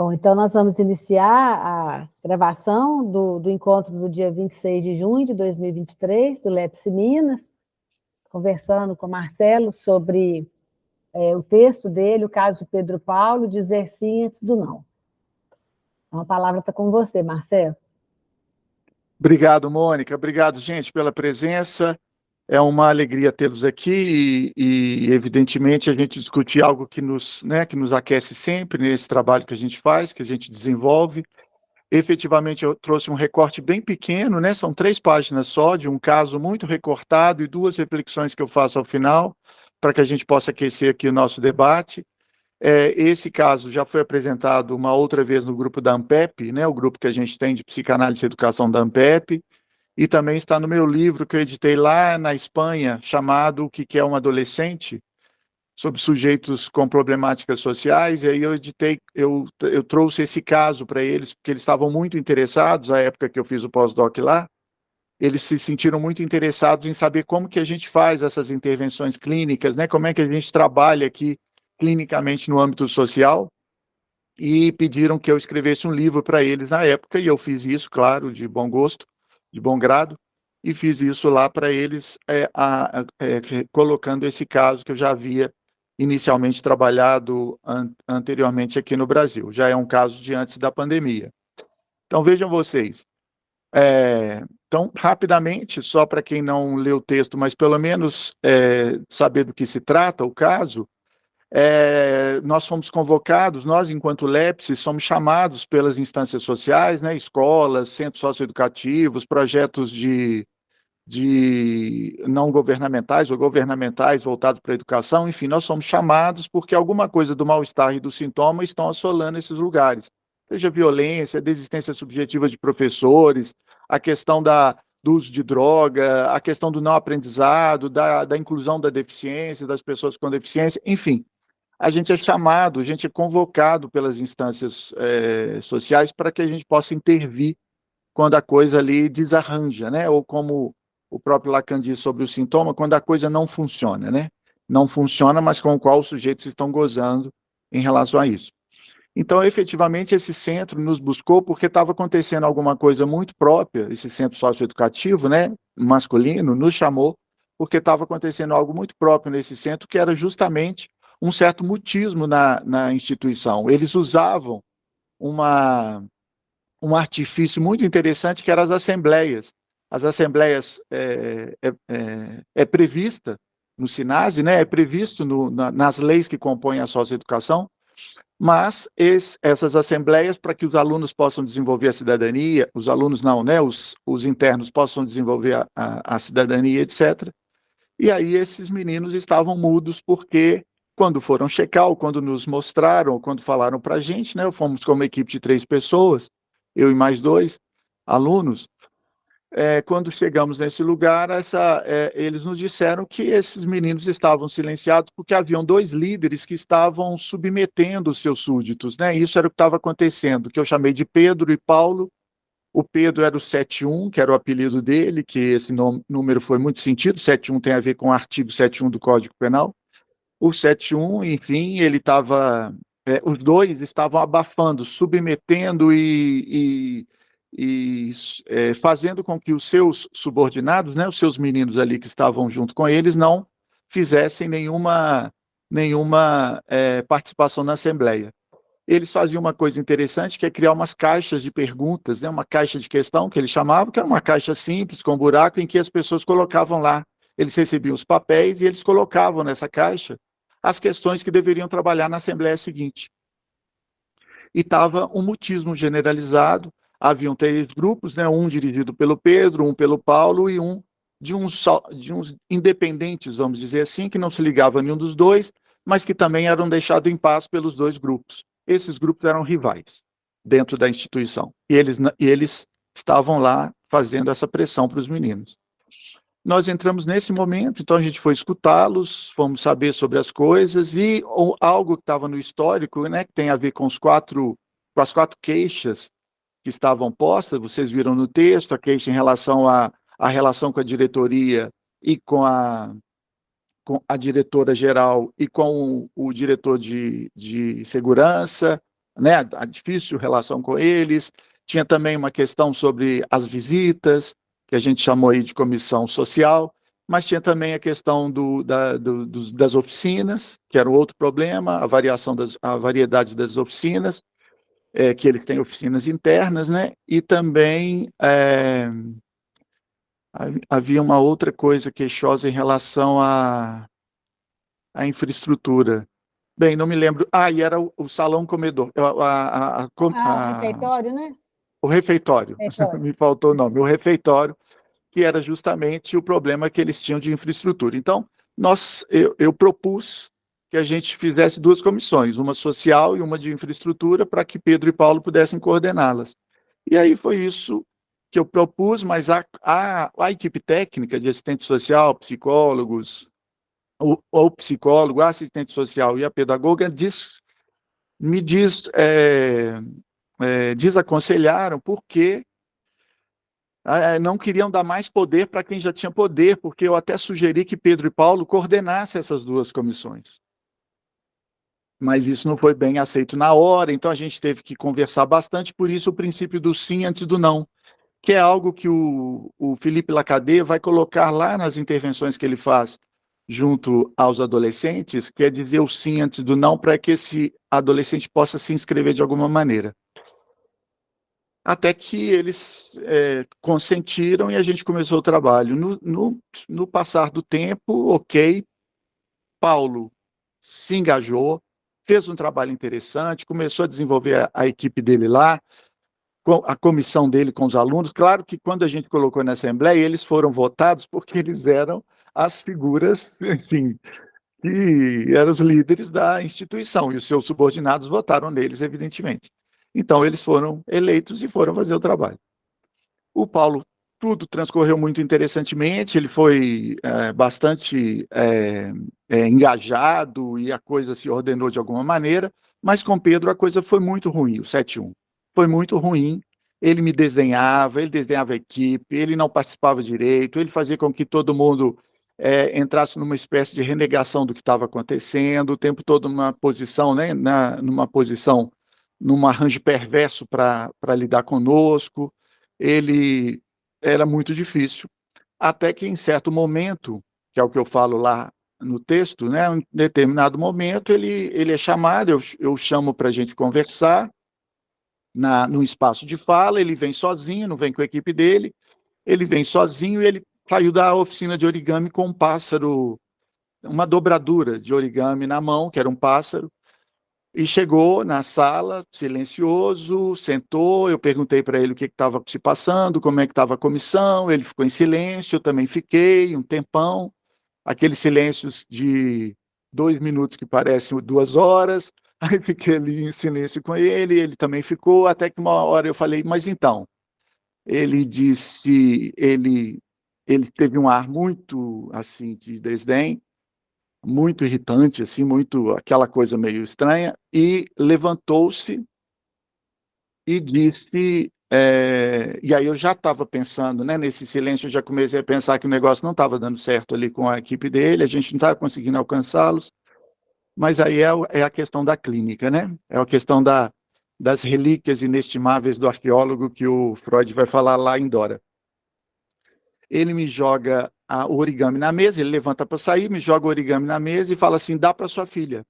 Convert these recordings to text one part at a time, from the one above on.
Bom, então nós vamos iniciar a gravação do encontro do dia 26 de junho de 2023, do LEPS Minas, conversando com o Marcelo sobre o texto dele, o caso do Pedro Paulo, dizer sim antes do não. Então, a palavra está com você, Marcelo. Obrigado, Mônica. Obrigado, gente, pela presença. É uma alegria tê-los aqui e, evidentemente, a gente discutir algo que nos aquece sempre nesse trabalho que a gente faz, que a gente desenvolve. Efetivamente, eu trouxe um recorte bem pequeno, né? São 3 páginas só, de um caso muito recortado e 2 reflexões que eu faço ao final, para que a gente possa aquecer aqui o nosso debate. Esse caso já foi apresentado uma outra vez no grupo da ANPEP, né? O grupo que a gente tem de psicanálise e educação da ANPEP, e também está no meu livro que eu editei lá na Espanha, chamado O que é um Adolescente, sobre sujeitos com problemáticas sociais, e aí eu trouxe esse caso para eles, porque eles estavam muito interessados, na época que eu fiz o pós-doc lá, eles se sentiram muito interessados em saber como que a gente faz essas intervenções clínicas, né? Como é que a gente trabalha aqui clinicamente no âmbito social, e pediram que eu escrevesse um livro para eles na época, e eu fiz isso, claro, de bom gosto, de bom grado, e fiz isso lá para eles, colocando esse caso que eu já havia inicialmente trabalhado anteriormente aqui no Brasil. Já é um caso de antes da pandemia. Então, vejam vocês. Então, rapidamente, só para quem não leu o texto, mas pelo menos saber do que se trata o caso, nós fomos convocados, nós, enquanto LEPS, somos chamados pelas instâncias sociais, né, escolas, centros socioeducativos, projetos de não governamentais ou governamentais voltados para a educação, enfim, nós somos chamados porque alguma coisa do mal-estar e do sintoma estão assolando esses lugares. Seja violência, desistência subjetiva de professores, a questão do uso de droga, a questão do não aprendizado, da inclusão da deficiência, das pessoas com deficiência, enfim. A gente é chamado, a gente é convocado pelas instâncias sociais para que a gente possa intervir quando a coisa ali desarranja, né? Ou como o próprio Lacan diz sobre o sintoma, quando a coisa não funciona, né? Não funciona, mas com o qual os sujeitos estão gozando em relação a isso. Então, efetivamente, esse centro nos buscou porque estava acontecendo alguma coisa muito própria, esse centro socioeducativo, né, masculino, nos chamou porque estava acontecendo algo muito próprio nesse centro, que era justamente um certo mutismo na instituição. Eles usavam um artifício muito interessante, que eram as assembleias. As assembleias é prevista no SINASE, né, é previsto nas leis que compõem a socioeducação, mas essas assembleias, para que os alunos possam desenvolver a cidadania, os alunos não, né, os internos possam desenvolver a cidadania, etc. E aí esses meninos estavam mudos porque, quando foram checar, ou quando nos mostraram, ou quando falaram para a gente, né, fomos com uma equipe de 3 pessoas, eu e mais 2 alunos, quando chegamos nesse lugar, eles nos disseram que esses meninos estavam silenciados porque haviam 2 líderes que estavam submetendo os seus súditos, né? Isso era o que estava acontecendo, que eu chamei de Pedro e Paulo. O Pedro era o 71, que era o apelido dele, que esse número foi muito sentido, 71 tem a ver com o artigo 71 do Código Penal. O 71, enfim, ele estava... os 2 estavam abafando, submetendo fazendo com que os seus subordinados, né, os seus meninos ali que estavam junto com eles, não fizessem nenhuma participação na Assembleia. Eles faziam uma coisa interessante, que é criar umas caixas de perguntas, né, uma caixa de questão, que eles chamavam, que era uma caixa simples, com um buraco, em que as pessoas colocavam lá. Eles recebiam os papéis e eles colocavam nessa caixa as questões que deveriam trabalhar na Assembleia seguinte. E estava um mutismo generalizado. Haviam 3 grupos, né? Um dirigido pelo Pedro, um pelo Paulo e um de uns independentes, vamos dizer assim, que não se ligavam a nenhum dos 2, mas que também eram deixados em paz pelos 2 grupos. Esses grupos eram rivais dentro da instituição. E eles estavam lá fazendo essa pressão para os meninos. Nós entramos nesse momento, então a gente foi escutá-los, fomos saber sobre as coisas, e algo que estava no histórico, né, que tem a ver com as 4 queixas que estavam postas, vocês viram no texto, a queixa em relação à relação com a diretoria e com a diretora-geral e com o diretor de segurança, né, a difícil relação com eles. Tinha também uma questão sobre as visitas, que a gente chamou aí de comissão social, mas tinha também a questão das oficinas, que era um outro problema, a variedade das oficinas, que eles têm oficinas internas, né? E também havia uma outra coisa queixosa em relação à infraestrutura. Bem, não me lembro. E era o salão comedor, O refeitório, né? o refeitório, Refeitório. me faltou o nome, o refeitório, que era justamente o problema que eles tinham de infraestrutura. Então, eu propus que a gente fizesse duas comissões, uma social e uma de infraestrutura, para que Pedro e Paulo pudessem coordená-las. E aí foi isso que eu propus, mas a equipe técnica de assistente social, psicólogos, o psicólogo, a assistente social e a pedagoga desaconselharam porque não queriam dar mais poder para quem já tinha poder, porque eu até sugeri que Pedro e Paulo coordenassem essas duas comissões. Mas isso não foi bem aceito na hora, então a gente teve que conversar bastante, por isso o princípio do sim antes do não, que é algo que o Felipe Lacadet vai colocar lá nas intervenções que ele faz junto aos adolescentes, que é dizer o sim antes do não, para que esse adolescente possa se inscrever de alguma maneira. Até que eles consentiram e a gente começou o trabalho. No passar do tempo, ok, Paulo se engajou, fez um trabalho interessante, começou a desenvolver a equipe dele lá, a comissão dele com os alunos. Claro que quando a gente colocou na Assembleia, eles foram votados porque eles eram as figuras, enfim, que eram os líderes da instituição, e os seus subordinados votaram neles, evidentemente. Então, eles foram eleitos e foram fazer o trabalho. O Paulo, tudo transcorreu muito interessantemente, ele foi bastante engajado e a coisa se ordenou de alguma maneira, mas com Pedro a coisa foi muito ruim, o 7-1. Foi muito ruim, ele me desdenhava, ele desdenhava a equipe, ele não participava direito, ele fazia com que todo mundo entrasse numa espécie de renegação do que estava acontecendo, o tempo todo numa posição, né, num arranjo perverso para lidar conosco. Ele era muito difícil, até que em certo momento, que é o que eu falo lá no texto, né, em determinado momento ele é chamado, eu chamo para a gente conversar no espaço de fala, ele vem sozinho, não vem com a equipe dele, ele vem sozinho e ele saiu da oficina de origami com um pássaro, uma dobradura de origami na mão, que era um pássaro, e chegou na sala, silencioso, sentou, eu perguntei para ele o que estava se passando, como é que estava a comissão, ele ficou em silêncio, eu também fiquei um tempão, aqueles silêncios de 2 minutos que parecem 2 horas, aí fiquei ali em silêncio com ele, ele também ficou, até que uma hora eu falei, mas então, ele disse, ele teve um ar muito, assim, de desdém, muito irritante, assim, muito aquela coisa meio estranha, e levantou-se e disse, e aí eu já estava pensando, né, nesse silêncio, eu já comecei a pensar que o negócio não estava dando certo ali com a equipe dele, a gente não estava conseguindo alcançá-los, mas aí é a questão da clínica, né? É a questão das relíquias inestimáveis do arqueólogo que o Freud vai falar lá em Dora. Ele me joga o origami na mesa, ele levanta para sair, me joga o origami na mesa e fala assim, dá para sua filha.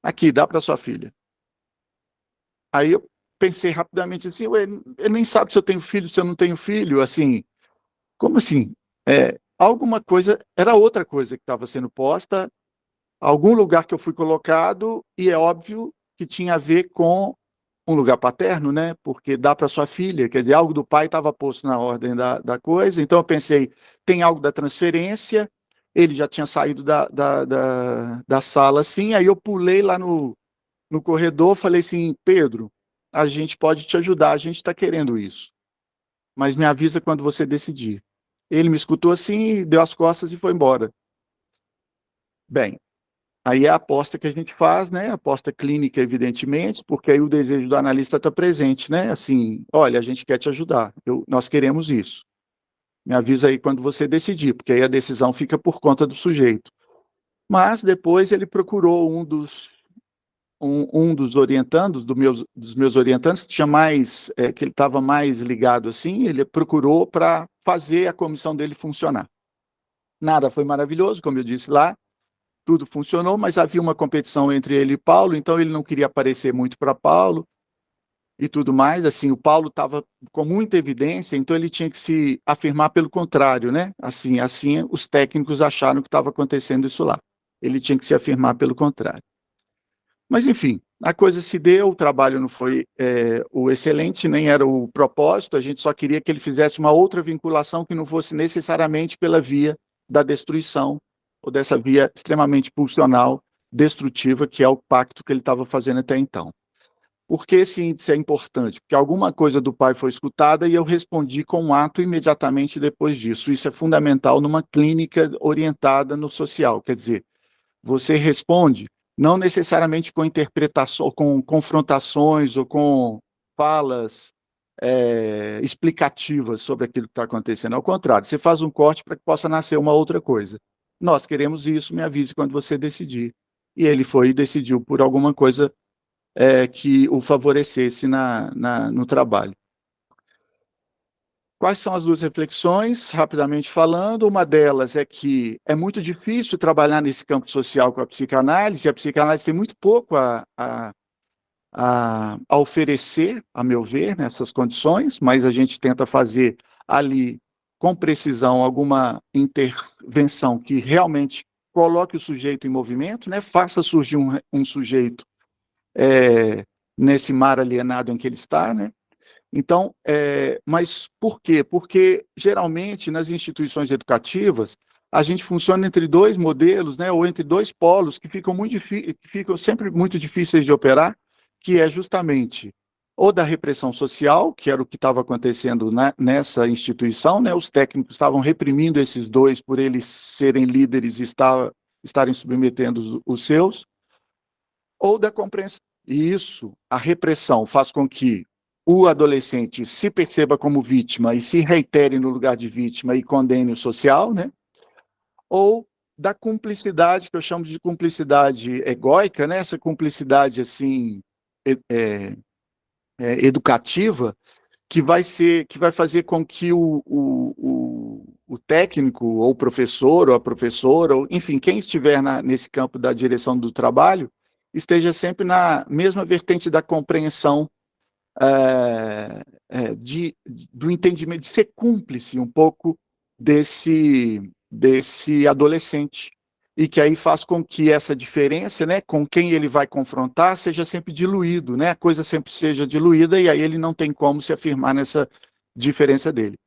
Aqui, dá para sua filha. Aí eu pensei rapidamente assim, ué, ele nem sabe se eu tenho filho, se eu não tenho filho, assim, como assim? Alguma coisa, era outra coisa que estava sendo posta, algum lugar que eu fui colocado, e é óbvio que tinha a ver com um lugar paterno, né? Porque dá para sua filha, quer dizer, algo do pai estava posto na ordem da coisa, então eu pensei, tem algo da transferência, ele já tinha saído da sala, assim, aí eu pulei lá no corredor, falei assim, Pedro, a gente pode te ajudar, a gente está querendo isso, mas me avisa quando você decidir. Ele me escutou assim, deu as costas e foi embora. Bem, aí é a aposta que a gente faz, né? Aposta clínica, evidentemente, porque aí o desejo do analista está presente, né? Assim, olha, a gente quer te ajudar, nós queremos isso. Me avisa aí quando você decidir, porque aí a decisão fica por conta do sujeito. Mas depois ele procurou um um dos orientandos, dos meus orientandos, que tinha mais, que ele estava mais ligado assim, ele procurou para fazer a comissão dele funcionar. Nada foi maravilhoso, como eu disse lá, tudo funcionou, mas havia uma competição entre ele e Paulo, então ele não queria aparecer muito para Paulo e tudo mais. Assim, o Paulo estava com muita evidência, então ele tinha que se afirmar pelo contrário, né? Assim, os técnicos acharam que estava acontecendo isso lá. Ele tinha que se afirmar pelo contrário. Mas, enfim, a coisa se deu, o trabalho não foi o excelente, nem era o propósito, a gente só queria que ele fizesse uma outra vinculação que não fosse necessariamente pela via da destruição, ou dessa via extremamente pulsional, destrutiva, que é o pacto que ele estava fazendo até então. Por que esse índice é importante? Porque alguma coisa do pai foi escutada e eu respondi com um ato imediatamente depois disso. Isso é fundamental numa clínica orientada no social, quer dizer, você responde não necessariamente com interpretação, com confrontações ou com falas explicativas sobre aquilo que está acontecendo. Ao contrário, você faz um corte para que possa nascer uma outra coisa. Nós queremos isso, me avise quando você decidir. E ele foi e decidiu por alguma coisa que o favorecesse no trabalho. Quais são as duas reflexões, rapidamente falando? Uma delas é que é muito difícil trabalhar nesse campo social com a psicanálise, e a psicanálise tem muito pouco a oferecer, a meu ver, nessas condições, mas a gente tenta fazer ali, com precisão, alguma intervenção que realmente coloque o sujeito em movimento, né? Faça surgir um sujeito nesse mar alienado em que ele está, né? Então, mas por quê? Porque, geralmente, nas instituições educativas, a gente funciona entre dois modelos, né, ou entre dois polos que ficam sempre muito difíceis de operar, que é justamente ou da repressão social, que era o que estava acontecendo nessa instituição, né, os técnicos estavam reprimindo esses dois por eles serem líderes e estarem submetendo os seus, ou da compreensão. E isso, a repressão, faz com que o adolescente se perceba como vítima e se reitere no lugar de vítima e condene o social, né? Ou da cumplicidade, que eu chamo de cumplicidade egóica, né? Essa cumplicidade assim educativa, que vai fazer com que o técnico, ou o professor, ou a professora, ou, enfim, quem estiver nesse campo da direção do trabalho, esteja sempre na mesma vertente da compreensão do entendimento, de ser cúmplice um pouco desse adolescente, e que aí faz com que essa diferença, né, com quem ele vai confrontar, seja sempre diluído, né, a coisa sempre seja diluída, e aí ele não tem como se afirmar nessa diferença dele.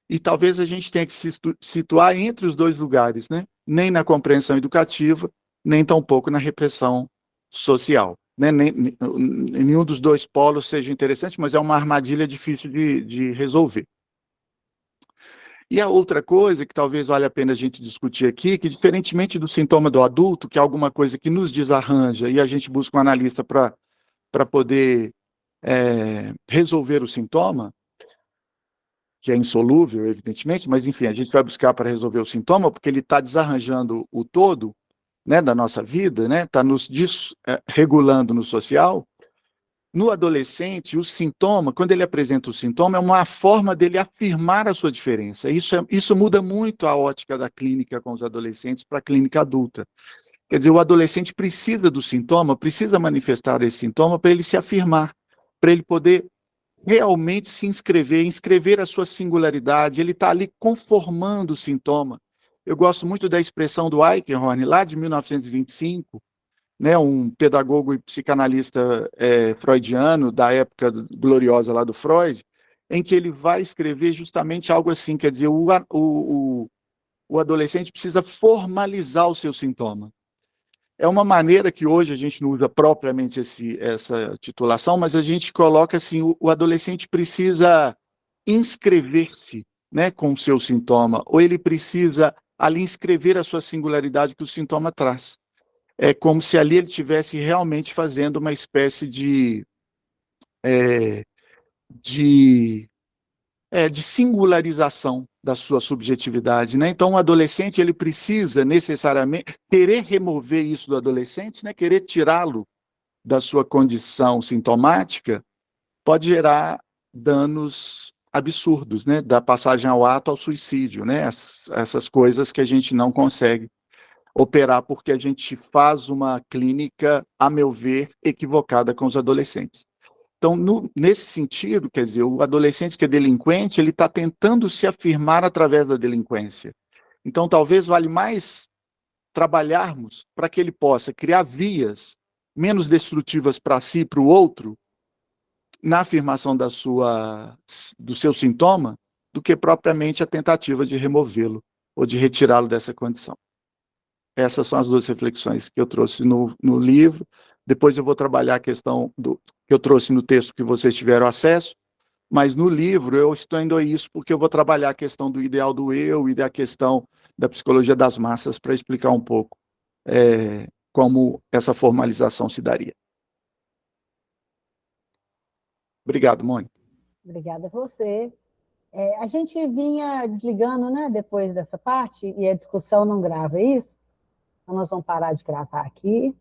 E talvez a gente tenha que se situar entre os dois lugares, né, nem na compreensão educativa, nem tampouco na repressão social. Né? Nenhum dos dois polos seja interessante, mas é uma armadilha difícil de resolver. E a outra coisa que talvez valha a pena a gente discutir aqui, que diferentemente do sintoma do adulto, que é alguma coisa que nos desarranja e a gente busca um analista para poder resolver o sintoma, que é insolúvel, evidentemente, mas enfim, a gente vai buscar para resolver o sintoma, porque ele está desarranjando o todo, né, da nossa vida, né, está nos desregulando no social. No adolescente, o sintoma, quando ele apresenta o sintoma, é uma forma dele afirmar a sua diferença. Isso muda muito a ótica da clínica com os adolescentes para a clínica adulta. Quer dizer, o adolescente precisa do sintoma, precisa manifestar esse sintoma para ele se afirmar, para ele poder realmente se inscrever a sua singularidade. Ele está ali conformando o sintoma. Eu gosto muito da expressão do Eichhorn, lá de 1925, né, um pedagogo e psicanalista freudiano, da época gloriosa lá do Freud, em que ele vai escrever justamente algo assim, quer dizer, o adolescente precisa formalizar o seu sintoma. É uma maneira que hoje a gente não usa propriamente essa titulação, mas a gente coloca assim, o adolescente precisa inscrever-se, né, com o seu sintoma, ou ele precisa ali inscrever a sua singularidade que o sintoma traz. É como se ali ele estivesse realmente fazendo uma espécie de singularização da sua subjetividade, né? Então, o adolescente ele precisa necessariamente querer remover isso do adolescente, né? Querer tirá-lo da sua condição sintomática pode gerar danos absurdos, né? Da passagem ao ato ao suicídio, né? Essas coisas que a gente não consegue operar porque a gente faz uma clínica, a meu ver, equivocada com os adolescentes. Então, nesse sentido, quer dizer, o adolescente que é delinquente, ele está tentando se afirmar através da delinquência. Então, talvez valha mais trabalharmos para que ele possa criar vias menos destrutivas para si e para o outro, na afirmação do seu sintoma, do que propriamente a tentativa de removê-lo ou de retirá-lo dessa condição. Essas são as duas reflexões que eu trouxe no livro. Depois eu vou trabalhar a questão que eu trouxe no texto que vocês tiveram acesso, mas no livro eu estou indo a isso porque eu vou trabalhar a questão do ideal do eu e da questão da psicologia das massas para explicar um pouco como essa formalização se daria. Obrigado, Mônica. Obrigada a você. A gente vinha desligando, né, depois dessa parte, e a discussão não grava isso, então nós vamos parar de gravar aqui.